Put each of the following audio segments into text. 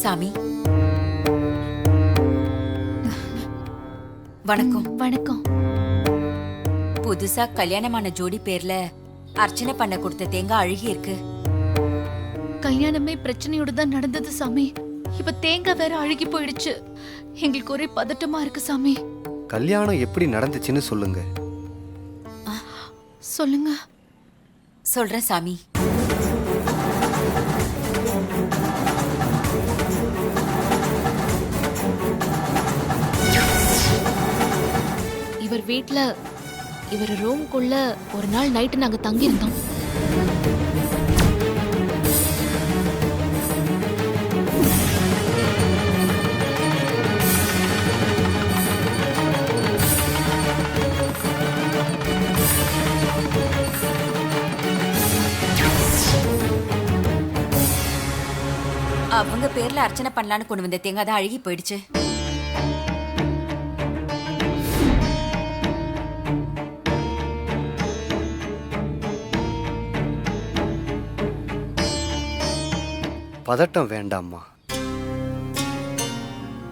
சாமி வணக்கம். வணக்கம். புதுசா கல்யாணமான ஜோடி பேர்ல அர்ச்சனை பண்ண கொடுத்த தேங்காய் அழுகி இருக்கு. கல்யாணமே பிரச்சனையோட தான் நடந்தது சாமி. இப்ப தேங்காய் வேற அழுகி போயிடுச்சு. எங்களுக்கு ஒரே பதட்டமா இருக்கு சாமி. கல்யாணம் எப்படி நடந்துச்சுன்னு சொல்லுங்க. சொல்லுங்க. சொல்றேன் சாமி. இவர் வீட்ல இவர் ரூம்குள்ள ஒரு நாள் நைட்டு நாங்க தங்கி இருந்தோம். அவங்க பேர்ல அர்ச்சனை பண்ணலான்னு கொண்டு வந்த தேங்காய் தான் அழுகி போயிடுச்சு. பதட்டம் வேண்டாம்மா.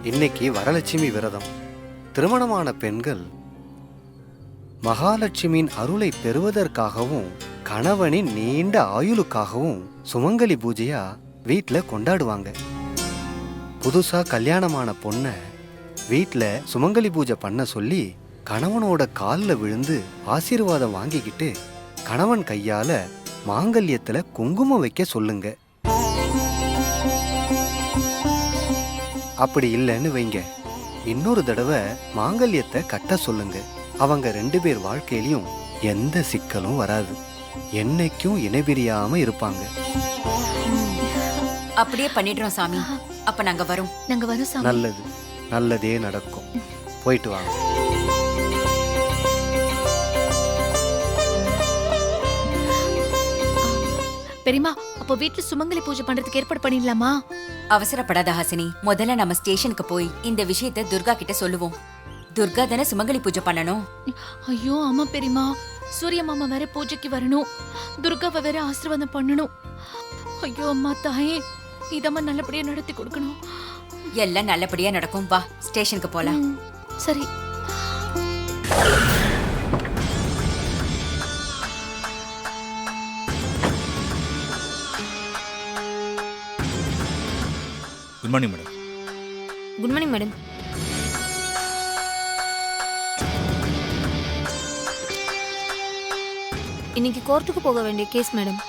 இன்னைக்கு வரலட்சுமி விரதம். திருமணமான பெண்கள் மகாலட்சுமியின் அருளை பெறுவதற்காகவும் கணவனின் நீண்ட ஆயுளுக்காகவும் சுமங்கலி பூஜையா வீட்ல கொண்டாடுவாங்க. புதுசா கல்யாணமான பொண்ண வீட்ல சுமங்கலி பூஜை பண்ண சொல்லி கணவனோட காலில் விழுந்து ஆசீர்வாதம் வாங்கிக்கிட்டு கணவன் கையால மாங்கல்யத்துல குங்குமம் வைக்க சொல்லுங்க. அப்படி இல்லைன்னு வைங்க, இன்னொரு தடவை மாங்கல்யத்தை கட்ட சொல்லுங்க. அவங்க 2 பேர் வாழ்க்கையிலையும் எந்த சிக்கலும் வராது. என்னைக்கும் இணைபிரியாம இருப்பாங்க. அப்படியே பண்ணிடுறோம் சாமி. அப்ப நாங்க வரோம். நாங்க வரோம் சாமி. நல்லது, நல்லதே நடக்கும். போயிட்டு வாங்க. பெரியமா, அப்போ வீட்ல சுமங்கலி பூஜை பண்றதுக்கு ஏற்பாடு பண்ணிடலாமா? அவசரப்படாத ஹாசினி. முதல்ல நம்ம ஸ்டேஷனுக்கு போய் இந்த விஷயத்தை துர்கா கிட்ட சொல்லுவோம். துர்கா தானே சுமங்கலி பூஜை பண்ணணும். ஐயோ ஆமா பெரியமா, சூரிய மாமா வேற பூஜைக்கு வரணும், துர்காவை வேற ஆசீர்வாதம் பண்ணணும். ஐயோ அம்மா தாயே, இதம்மா நல்லபடியா நடத்தி கொடுக்கணும். எல்லாம் நல்லபடியா நடக்கும். வா, ஸ்டேஷனுக்கு போலாம். சரி. Good morning madam. Good morning madam. இன்னைக்கு கோர்ட்டுக்கு போக வேண்டிய கேஸ் மேடம்.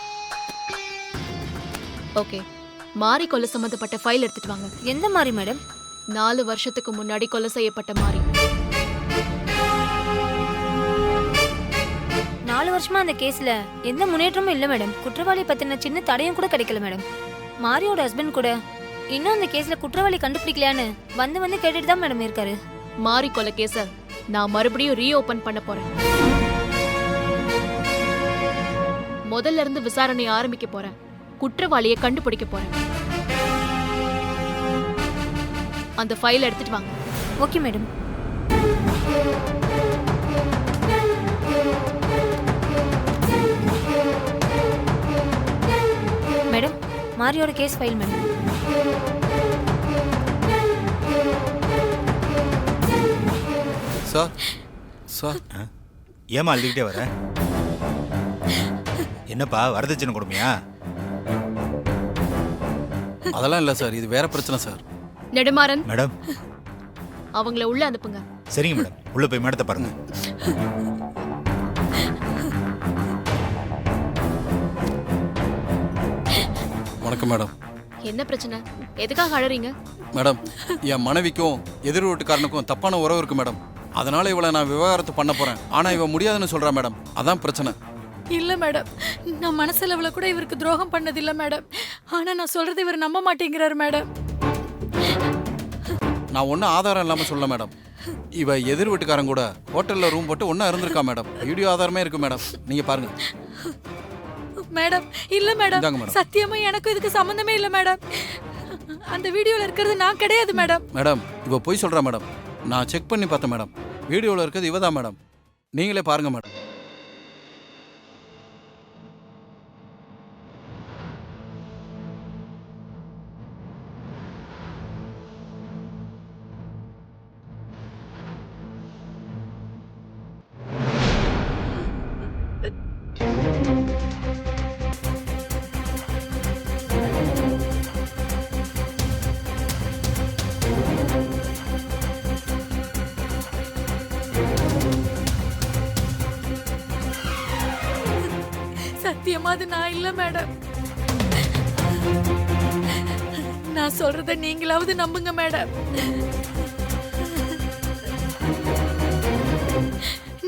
ஓகே, மாரி கொலை சம்பந்தப்பட்ட ஃபைல் எடுத்துட்டு வாங்க. எந்த மாதிரி மேடம்? 4 வருஷத்துக்கு முன்னாடி கொலை செய்யப்பட்ட மாரி. 4 வருஷமா அந்த கேஸ்ல எந்த முன்னேற்றமும் இல்ல மேடம். குற்றவாளி பத்தின சின்ன தடயம் கூட கிடைக்கல மேடம். மாரியோட ஹஸ்பண்ட் கூட இன்னும் அந்த கேஸ்ல குற்றவாளி கண்டுபிடிக்கலையான்னு வந்து கேட்டுட்டு தான் மேடம் இருக்காரு. மாரி கொலை கேஸ நான் மறுபடியும் ரீஓபன் பண்ண போறேன். முதல்ல இருந்து விசாரணை ஆரம்பிக்க போறேன். குற்றவாளியை கண்டுபிடிக்க போறேன். அந்த ஃபைல் எடுத்துட்டு வாங்க. Okay madam. மேடம், மாரியோட case file madam. Sir sir, ஏமா அழுதுகிட்டே வர? என்னப்பா, வரதட்சணை கொடுமையா? அதெல்லாம் இல்லை சார், இது வேற பிரச்சனை சார். நெடுமாறன் மேடம். அவங்கள உள்ள அனுப்புங்க. சரிங்க மேடம், உள்ள போய் மேடத்தை பாருங்க. வணக்கம் மேடம். என்ன பிரச்சனை? எதுக்காக அழறீங்க? மேடம், என் மனைவிக்கும் எதிர் வீட்டுக்காரனுக்கும் தப்பான உறவு இருக்கு மேடம். அதனால இவளை நான் விவாகரத்து பண்ண போறேன். ஆனா இவ முடியாதுன்னு சொல்றா மேடம். அதான் பிரச்சனை. இல்ல மேடம், நான் மனசளவுல கூட இவருக்கு துரோகம் பண்ணதில்லை மேடம். ஆனா நான் சொல்றது இவர் நம்ப மாட்டேங்கிறாரு மேடம். நான் ஒன்றும் ஆதாரம் இல்லாம சொல்ல மேடம். இவ எதிர் வீட்டுக்காரன் கூட ஹோட்டல்ல ரூம் போட்டு ஒன்னா இருந்திருக்கா மேடம். வீடியோ ஆதாரமே இருக்கு மேடம், நீங்க பாருங்க. மேடம் இல்ல மேடம், சத்தியமா எனக்கும் இதுக்கு சம்பந்தமே இல்ல மேடம். அந்த வீடியோல இருக்கிறது நான் கிடையாது மேடம். மேடம், இவ போய் சொல்றா மேடம். நான் செக் பண்ணி பார்த்தேன் மேடம். வீடியோல இருக்கிறது இவதான் மேடம். நீங்களே பாருங்க மேடம். சத்தியமா அது நான் இல்ல மேடம். நான் சொல்றத நீங்களாவது நம்புங்க மேடம்.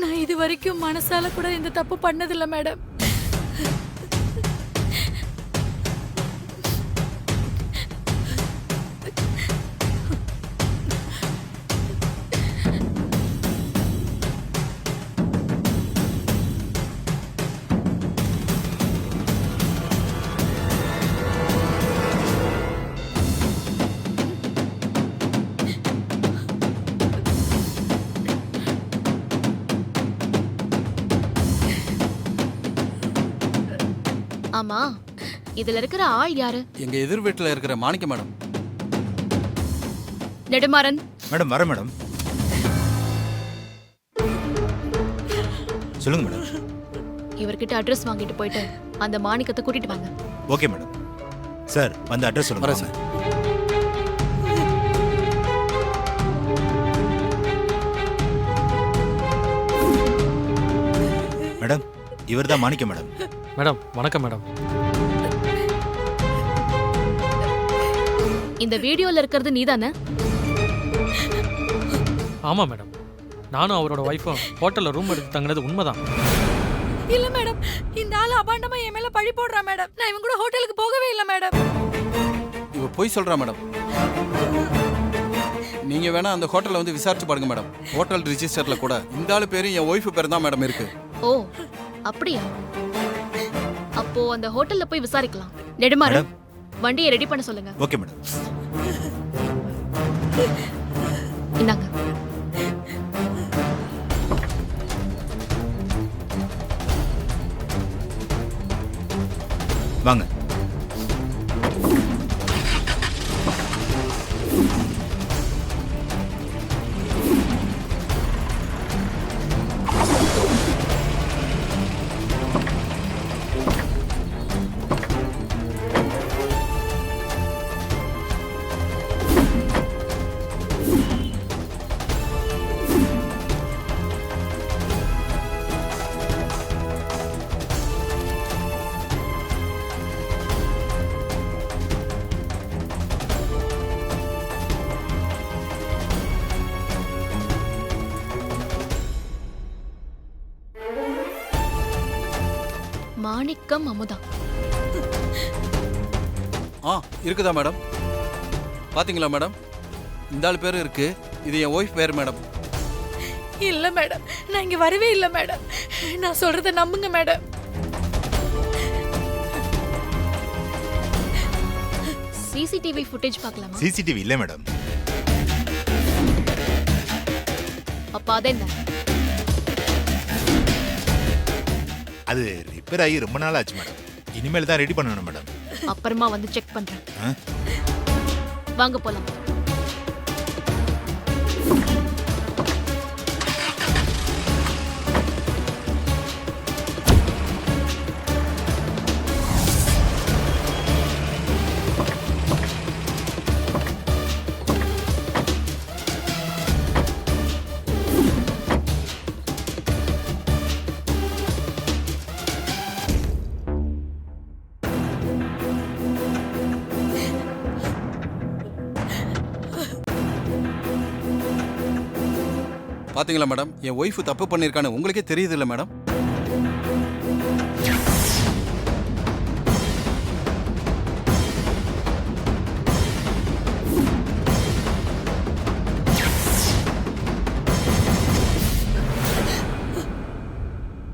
நான் இது வரைக்கும் மனசால கூட இந்த தப்பு பண்ணதில்ல மேடம். ஆமா, இதுல இருக்கிற ஆள் யாரு? எங்க எதிர் வீட்டுல இருக்கிற மாணிக்க மேடம். நெடுமாறன், மேடம் வரேன் மேடம். சொல்லுங்க மேடம். இவர்கிட்ட அட்ரஸ் வாங்கிட்டு போயிட்டு அந்த மாணிக்கத்தை கூட்டிட்டு வாங்க. Okay madam. சார் வந்து அட்ரஸ் சொல்லுங்க. வரேன் சார். மேடம் இவர் தான் மாணிக்கம் மேடம். மேடம் வணக்கம் மேடம். இந்த வீடியோல இருக்கிறது நீதானே? ஆமா மேடம், நானும் அவரோட ஒய்ஃபும் ஹோட்டல்ல ரூம் எடுத்து தங்கினது உண்மைதான். இல்ல மேடம், இந்த ஆளு அபாண்டமா என் மேல பழி போடுறான் மேடம். நான் இவன் கூட ஹோட்டலுக்கு போகவே இல்ல மேடம். இவ போய் சொல்றா மேடம். நீங்க வேணா அந்த ஹோட்டல்ல வந்து விசாரிச்சு பாருங்க மேடம். ஹோட்டல் ரிஜிஸ்டர்ல கூட இந்த ஆளு பேரு என் ஒய்ஃப் பேரு தான் மேடம் இருக்கு. ஓ அப்படியா? அப்போ அந்த ஹோட்டல்ல போய் விசாரிக்கலாம். நெடுமாறன், வண்டியை ரெடி பண்ண சொல்லுங்க. Okay madam. இந்தாங்க. வாங்க. மாணிக்கம் அமுதா. இருக்குதா மேடம்? பாத்தீங்களா மேடம்? இந்த ஆள் பேரு இருக்கு. இது என் ஒய்ஃப் பேர் மேடம். இல்ல மேடம், நான் இங்க வரவே இல்ல மேடம். நான் சொல்றத நம்புங்க மேடம். சிசிடிவி ஃபுட்டேஜ் பார்க்கலாமா? சிசிடிவி இல்ல மேடம். அப்ப அது என்ன? அது ரிப்பேர் ஆகி ரொம்ப நாள் ஆச்சு மேடம். இனிமேல் தான் ரெடி பண்ணணும் மேடம். அப்புறமா வந்து செக் பண்றேன். ஆ? வாங்க போலாம். பாத்தீங்களா மேடம்? என் ஒய்ஃப் தப்பு பண்ணிருக்கான்னு உங்களுக்கே தெரியுது இல்ல மேடம்?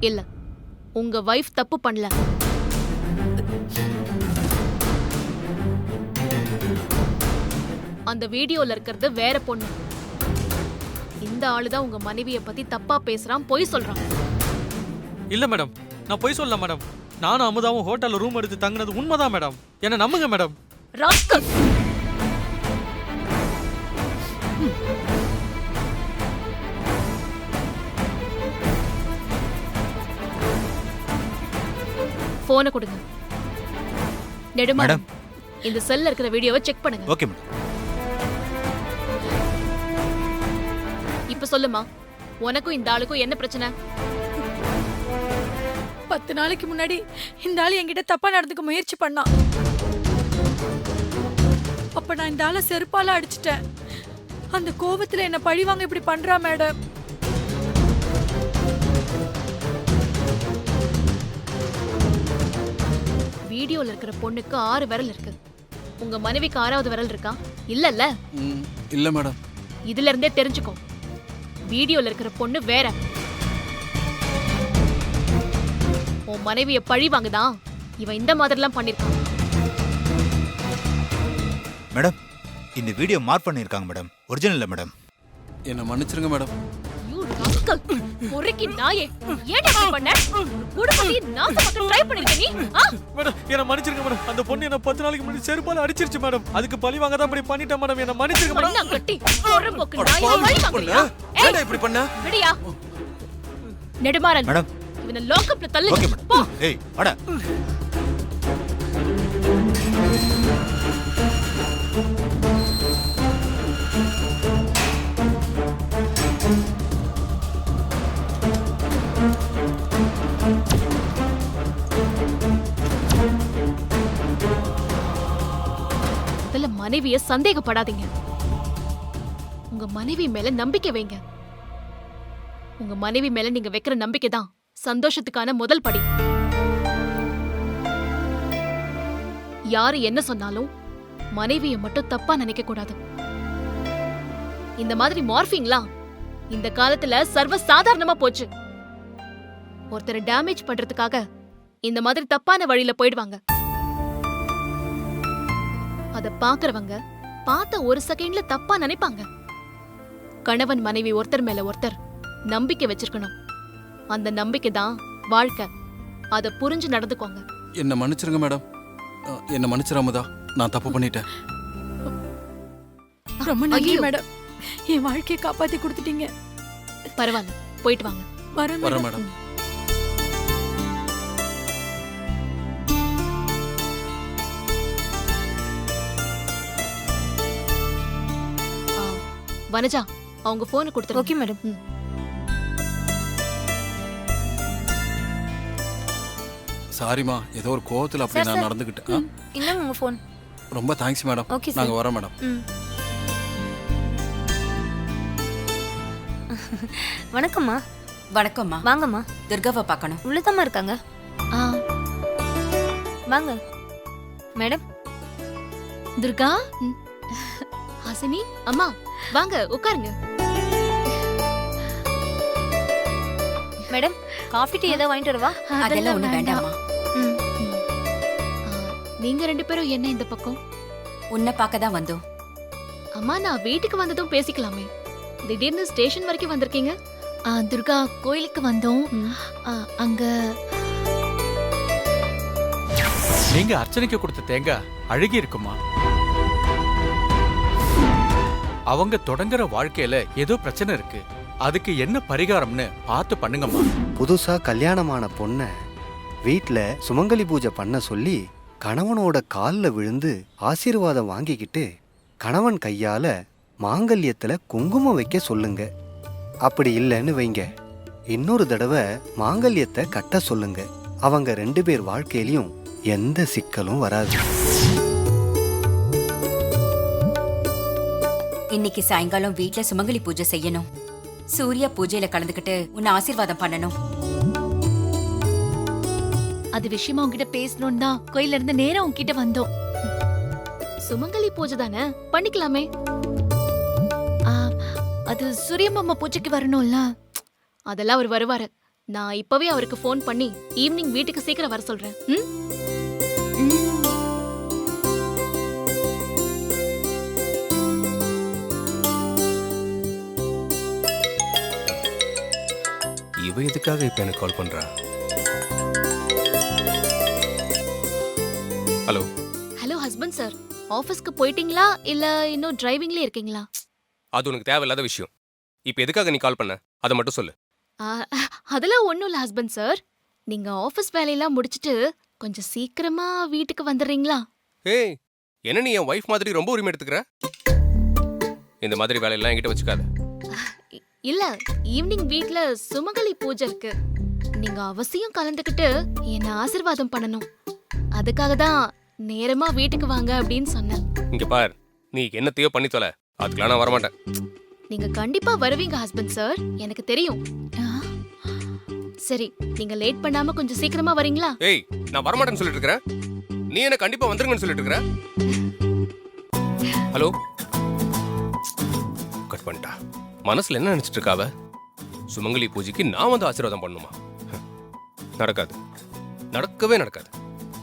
இல்ல, உங்க வைஃப் தப்பு பண்ணல. அந்த வீடியோல இருக்கிறது வேற பொண்ணு. இந்த ஆளுதான் உங்க மனைவிய பத்தி தப்பா பேசுறான், பொய் சொல்றான். இல்ல மேடம், நான் பொய் சொல்லல மேடம். நானும் அமுதாவும் ஹோட்டல்ல ரூம் எடுத்து தங்கினது உண்மைதான் மேடம். என்ன நம்புங்க மேடம். ராஸ்கல்! போனை கொடுங்க. நெடுமாறன், இந்த செல்ல இருக்கிற வீடியோவை செக் பண்ணுங்க. Okay madam. இப்ப சொல்லுமா, உனக்கும் இந்த ஆளுக்கும் என்ன பிரச்சனை? 10 நாளைக்கு முன்னாடி இந்த ஆள் என்கிட்ட தப்பா நடந்துக்க முயற்சி பண்ணான். அப்ப நான் இந்த ஆளை செருப்பால அடிச்சிட்டேன். அந்த கோபத்துல என்ன பழிவாங்க இப்படி பண்றா மேடம். வீடியோல இருக்கிற பொண்ணுக்கு 6 விரல் இருக்கு. உங்க மனைவிக்கு 6வது விரல் இருக்கா? இல்லல்ல. இல்ல மேடம். இதுல இருந்தே தெரிஞ்சுக்கோ, வீடியோல இருக்கிற பொண்ணு வேற. உன் மனைவிய பழி வாங்குதான் இவன் இந்த மாதிரிலாம் பண்ணிருக்கான். மேடம், இந்த வீடியோ மார்க் பண்ணியிருக்காங்க மேடம், ஒரிஜினல் இல்லை மேடம். என்ன மன்னிச்சிருங்க மேடம். You rascal! பொறுக்கி நாயே, ஏன்டா இப்படி பண்ண? குடும்பத்தை நாசமாக்க ட்ரை பண்ணிருக்க நீ? மேடம் என்ன மன்னிச்சிருங்க மேடம். அந்த பொண்ணு என்ன 10 நாளைக்கு முன்னாடி செருப்பால அடிச்சிருச்சு மேடம். அதுக்கு பழி வாங்க தான் இப்படி பண்ணிட்டேன் மேடம். என்ன மன்னிச்சிருங்க மேடம். மண்ணா கட்டி பொறம்போக்கு நாயே பழி வாங்குறியா? ஏன்டா இப்படி பண்ண? விடியா? நெடுமாறன் மேடம். இவனை லாக்அப்ல தள்ளு. ஓகே போ. மேடம். ஏய் வாடா. முதல்ல மனைவிய சந்தேகப்படாதீங்க. உங்க மனைவி மேல நம்பிக்கை வைங்க. உங்க மனைவி மேல நீங்க வைக்கிற நம்பிக்கை தான் சந்தோஷத்துக்கான முதல் படி. யாரு என்ன சொன்னாலும் மனைவியை மட்டும் தப்பா நினைக்க கூடாது. இந்த மாதிரி மார்பிங்லாம் இந்த காலத்துல சர்வ சாதாரணமா போச்சு. ஒருத்தரை டேமேஜ் பண்றதுக்காக இந்த மாதிரி தப்பான வழியில போயிடுவாங்க. அத பாக்குறவங்க பார்த்த ஒரு செகண்ட்ல தப்பா நினைப்பாங்க. கணவன் மனைவி ஒருத்தர் மேல ஒருத்தர் நம்பிக்கை வச்சிருக்கணும். அந்த நம்பிக்கை தான் வாழ்க்கை. அத புரிஞ்சு நடந்துக்கோங்க. என்ன மன்னிச்சிருங்க மேடம். என்ன மன்னிச்சிராமதா, நான் தப்பு பண்ணிட்டேன். ரொம்ப நன்றி ஐயோ. மேடம். என் வாழ்க்கையை காப்பாத்தி கொடுத்துட்டீங்க. பரவாயில்ல, போயிட்டு வாங்க. வரேன் வரேன் மேடம். மேடம். வனஜா, அவங்க போனை கொடுத்துருங்க. Okay madam. சாரிமா, ஏதோ ஒரு கோவத்துல அப்படி சார், நான் சார். நடந்துக்கிட்டேன். இன்னும் உங்க ஃபோன். ரொம்ப தேங்க்ஸ் மேடம். Okay sir. நாங்க வரோம் மேடம். ம். வணக்கம்மா. வணக்கம்மா. வாங்கம்மா. துர்காவை பார்க்கணும். உள்ளதாம்மா இருக்காங்க. வாங்க மேடம். துர்கா, ஹாசினி, அம்மா வாங்க உட்காருங்க. மேடம், காஃபி டீ ஏதாவது வாங்கிட்டு வரவா? அதெல்லாம் ஒண்ணு வேண்டாமா. ம். நீங்க 2 பேரும் என்ன இந்த பக்கம்? உன்னை பார்க்க தான் வந்தோம். அம்மா, நான் வீட்டுக்கு வந்ததும் பேசிக்கலாமே. திடீர்னு ஸ்டேஷன் வரைக்கும் வந்திருக்கீங்க. துர்கா, கோயிலுக்கு வந்தோம். அங்க நீங்க அர்ச்சனைக்கு கொடுத்த தேங்காய் அழுகி இருக்குமா? அவங்க தொடங்குற வாழ்க்கையில ஏதோ பிரச்சனை இருக்கு. அதுக்கு என்ன பரிகாரம்னு பார்த்து பண்ணுங்கம்மா. புதுசா கல்யாணமான பொண்ண வீட்ல சுமங்கலி பூஜை பண்ண சொல்லி கணவனோட காலில் விழுந்து ஆசீர்வாதம் வாங்கிக்கிட்டு கணவன் கையால மாங்கல்யத்துல குங்குமம் வைக்க சொல்லுங்க. அப்படி இல்லைன்னு வைங்க, இன்னொரு தடவை மாங்கல்யத்தை கட்ட சொல்லுங்க. அவங்க 2 பேர் வாழ்க்கையிலயும் எந்த சிக்கலும் வராது. இன்னைக்கு சாயங்காலம் வீட்ல சுமங்கலி பூஜை செய்யணும். சூர்யா பூஜையில கலந்துக்கிட்டு உன்னை ஆசீர்வாதம் பண்ணணும். அது விஷயமா உங்ககிட்ட பேசணும்னு தான் கோயில்ல இருந்து நேரா உங்ககிட்ட வந்தோம். சுமங்கலி பூஜை தானே, பண்ணிக்கலாமே. அது சூரியமாமா பூஜைக்கு வரணும்ல. அதெல்லாம் அவர் வருவாரு. நான் இப்பவே அவருக்கு ஃபோன் பண்ணி ஈவினிங் வீட்டுக்கு சீக்கிரம் வர சொல்றேன். இவ எதுக்காக இப்ப எனக்கு கால் பண்றா? ஹலோ ஹலோ ஹஸ்பண்ட் சார், ஆபீஸ்க்கு போயிட்டீங்களா இல்ல இன்னும் டிரைவிங்ல இருக்கீங்களா? அது உனக்கு தேவையில்லாத விஷயம். இப்ப எதுக்காக நீ கால் பண்ண அதை மட்டும் சொல்லு. அதெல்லாம் ஒண்ணும் இல்ல ஹஸ்பண்ட் சார். நீங்க ஆபீஸ் வேலையெல்லாம் முடிச்சிட்டு கொஞ்சம் சீக்கிரமா வீட்டுக்கு வந்துடுறீங்களா? ஏய், என்ன நீ என் வைஃப் மாதிரி ரொம்ப உரிமை எடுத்துக்கிற? இந்த மாதிரி வேலையெல்லாம் என்கிட்ட வச்சுக்காத. இல்ல, ஈவினிங் வீட்ல சுமங்கலி பூஜை இருக்கு. நீங்க அவசியம் கலந்துக்கிட்டு என்ன ஆசீர்வாதம் பண்ணணும். அதுக்காக தான் நேரமா வீட்டுக்கு வாங்க அப்படின்னு சொன்னேன். இங்க பார், நீ என்னத்தையோ பண்ணி தொலை, அதுக்கெல்லாம் நான் வரமாட்டேன். நீங்க கண்டிப்பா வருவீங்க ஹஸ்பண்ட் சார், எனக்கு தெரியும். சரி, நீங்க லேட் பண்ணாம கொஞ்சம் சீக்கிரமா வரீங்களா? ஏய், நான் வரமாட்டேன்னு சொல்லிட்டு இருக்கறேன். நீ என்ன கண்டிப்பா வந்துருங்கன்னு சொல்லிட்டு இருக்கற? ஹலோ, கட் பண்ணிட்டா. மனசுல என்ன நினைச்சிட்டு இருக்காவ? சுமங்கலி பூஜைக்கு நான் வந்து ஆசீர்வாதம் பண்ணுமா? நடக்காது, நடக்கவே நடக்காது.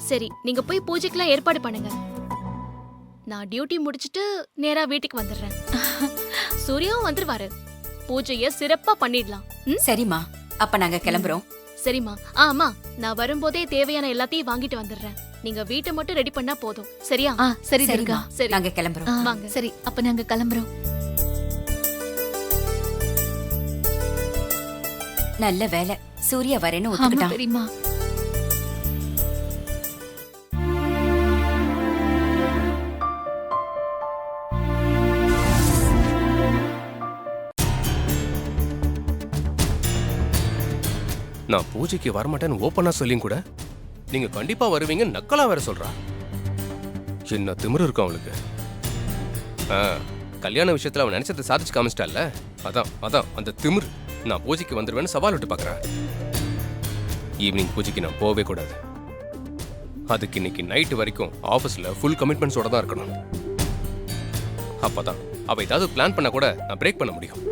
சரி, நீங்க போய் பூஜைக்கெல்லாம் ஏற்பாடு பண்ணுங்க. நான் டியூட்டி முடிச்சிட்டு நேரா வீட்டுக்கு வந்துடுறேன். சூர்யாவும் வந்துருவாரு. பூஜைய சிறப்பா பண்ணிடலாம். சரிம்மா, அப்ப நாங்க கிளம்புறோம். சரிம்மா. ஆமா, நான் வரும்போதே தேவையான எல்லாத்தையும் வாங்கிட்டு வந்துடுறேன். நீங்க வீட்டை மட்டும் ரெடி பண்ணா போதும். சரியா? சரி சரிம்மா, துர்கா. சரி, நாங்க கிளம்புறோம். வாங்க. சரி, அப்ப நாங்க கிளம்புறோம். நல்ல வேலை, சூர்யா வரேன்னு ஆமா ஒத்துக்கிட்டான். பெரியம்மா. நான் பூஜைக்கு வரமாட்டேன்னு ஓப்பனா சொல்லியும் கூட நீங்க கண்டிப்பா வருவீங்க நக்கலா வேற சொல்றா. என்ன திமிரு இருக்கும் அவளுக்கு. கல்யாண விஷயத்துல அவன் நினைச்சதை சாதிச்சு காமிச்சிட்டால, அதான் அந்த திமிரு. நான் பூஜைக்கு வந்துருவேன்னு சவால் விட்டு பாக்குறேன். ஈவினிங் பூஜைக்கு நான் போகவே கூடாது. அதுக்கு இன்னைக்கு நைட்டு வரைக்கும் ஆஃபீஸ்ல ஃபுல் கமிட்மெண்ட்ஸோட தான் இருக்கணும். அப்பதான் அவ ஏதாவது பிளான் பண்ண கூட நான் பிரேக் பண்ண முடியும்.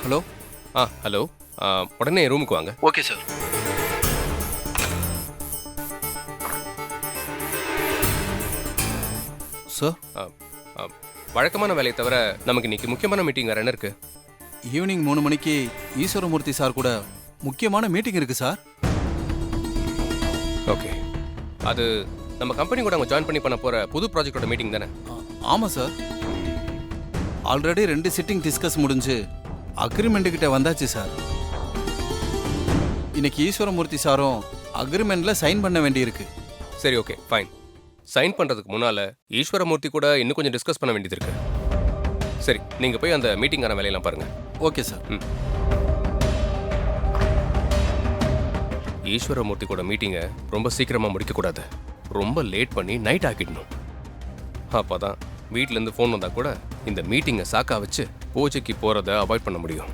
ஹலோ. ஹலோ, உடனே ரூமுக்கு வாங்க. Okay sir. சார், வழக்கமான வேலையை தவிர நமக்கு இன்னைக்கு முக்கியமான மீட்டிங் வேற என்ன இருக்கு? ஈவினிங் 3 மணிக்கு ஈஸ்வரமூர்த்தி சார் கூட முக்கியமான மீட்டிங் இருக்கு சார். ஓகே, அது நம்ம கம்பெனி கூட அவங்க ஜாயின் பண்ண போற புது ப்ராஜெக்டோட மீட்டிங் தானே? ஆமாம் சார். ஆல்ரெடி 2 சிட்டிங் டிஸ்கஸ் முடிஞ்சு அக்ரிமெண்ட் கிட்ட வந்தாச்சு சார். இன்னைக்கு ஈஸ்வரமூர்த்தி சாரும் அக்ரிமெண்ட்ல சைன் பண்ண வேண்டியிருக்கு. சரி, ஓகே, ஃபைன். சைன் பண்றதுக்கு முன்னால ஈஸ்வரமூர்த்தி கூட இன்னும் கொஞ்சம் டிஸ்கஸ் பண்ண வேண்டியது இருக்கு. சரி, நீங்க போய் அந்த மீட்டிங்கான வேலையெல்லாம் பாருங்க. Okay sir. ஈஸ்வரமூர்த்தி கூட மீட்டிங்கை ரொம்ப சீக்கிரமா முடிக்க கூடாது. ரொம்ப லேட் பண்ணி நைட் ஆக்கிடணும். அப்பதான் வீட்ல இருந்து ஃபோன் வந்தா கூட இந்த மீட்டிங்கை சாக்கா வச்சு பூஜைக்கு போறதை அவாய்ட் பண்ண முடியும்.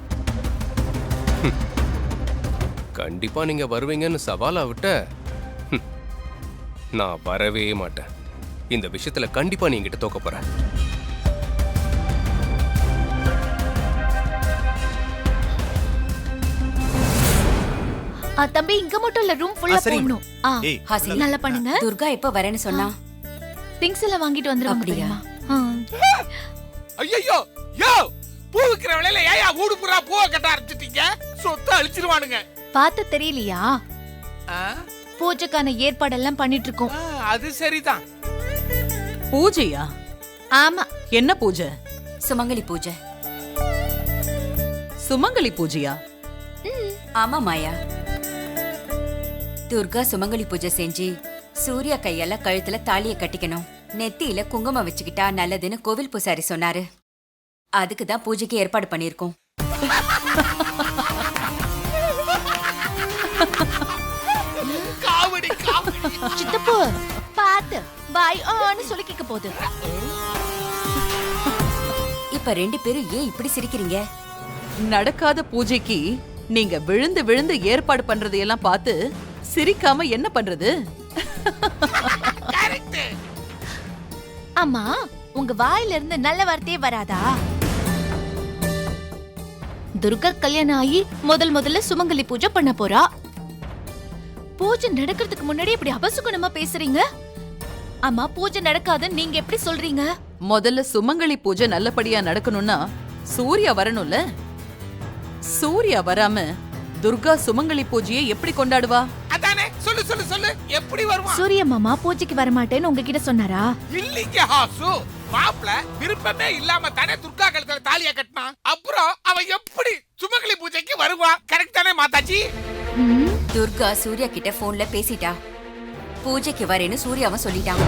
கண்டிப்பா நீங்க வருவீங்கன்னு சவாலா விட்ட நான் வரவே மாட்டேன். இந்த விஷயத்துல கண்டிப்பா நீ என்கிட்ட தோக்க போற. தம்பி, இங்க மட்டும் இல்ல, ரூம் ஃபுல்லா போடணும். ஏய், ஹாசினி, நல்லா பண்ணுங்க. துர்கா எப்ப வரேன்னு சொன்னா? திங்ஸ் எல்லாம் வாங்கிட்டு வந்துருவாங்க அப்படியா? பெரியம்மா. ஐயோ யோ, பூ விக்கிற வேலையில ஏயா ஊடு புறா பூவை கட்ட ஆரம்பிச்சிட்டீங்க? சொத்தை அழிச்சிருவானுங்க. பார்த்து தெரியலையா? பூஜைக்கான ஏற்பாடெல்லாம் பண்ணிட்டு இருக்கோம். அது சரிதான். பூஜையா? ஆமா. என்ன பூஜை? சுமங்கலி பூஜை. சுமங்கலி பூஜையா? ஆமா மாயா, துர்கா சுமங்கலி பூஜை செஞ்சு சூர்யா கையால கழுத்துல தாலிய கட்டிக்கணும், நெத்தியில குங்குமம் வச்சுக்கிட்டா நல்லதுன்னு கோவில் பூசாரி சொன்னாரு. அதுக்கு தான் பூஜைக்கு ஏற்பாடு பண்ணிருக்கோம். Comedy comedy. சித்தப்பு பாத்து பாய் ஆன்னு சொல்லி கேட்க போகுது. இப்ப 2 பேரும் ஏன் இப்படி சிரிக்கிறீங்க? நடக்காத பூஜைக்கு நீங்க விழுந்து விழுந்து ஏற்பாடு பண்றதையெல்லாம் பார்த்து சிரிக்காம என்ன பண்றது? அம்மா, உங்க வாயில இருந்து நல்ல வார்த்தையே வராதா? துர்கா கல்யாணம் ஆகி முதல்ல சுமங்கலி பூஜை பண்ண போறா. பூஜை நடக்கிறதுக்கு முன்னாடி இப்படி அபசுகுணமா பேசுறீங்க. அம்மா, பூஜை நடக்காதுன்னு நீங்க எப்படி சொல்றீங்க? முதல்ல சுமங்கலி பூஜை நல்லபடியா நடக்கணும்னா சூர்யா வரணும்ல. சூர்யா வராம துர்கா சுமங்கலி பூஜையை எப்படி கொண்டாடுவா? அதானே, சொல்லு சொல்லு சொல்லு, எப்படி வருவான்? சூர்யா மாமா பூஜைக்கு வர மாட்டேன்னு உங்ககிட்ட சொன்னாரா? இல்லீங்க ஹாசு, மாப்ள விருப்பமே இல்லாம தானே துர்கா கழுத்துல தாலியா கட்டினான். அப்புறம் அவன் எப்படி சுமங்கலி பூஜைக்கு வருவான்? கரெக்ட் தானே மாதாஜி? துர்கா சூர்யா கிட்ட போன்ல பேசிட்டா. பூஜைக்கு வரேன்னு சூர்யாவும் சொல்லிட்டான்.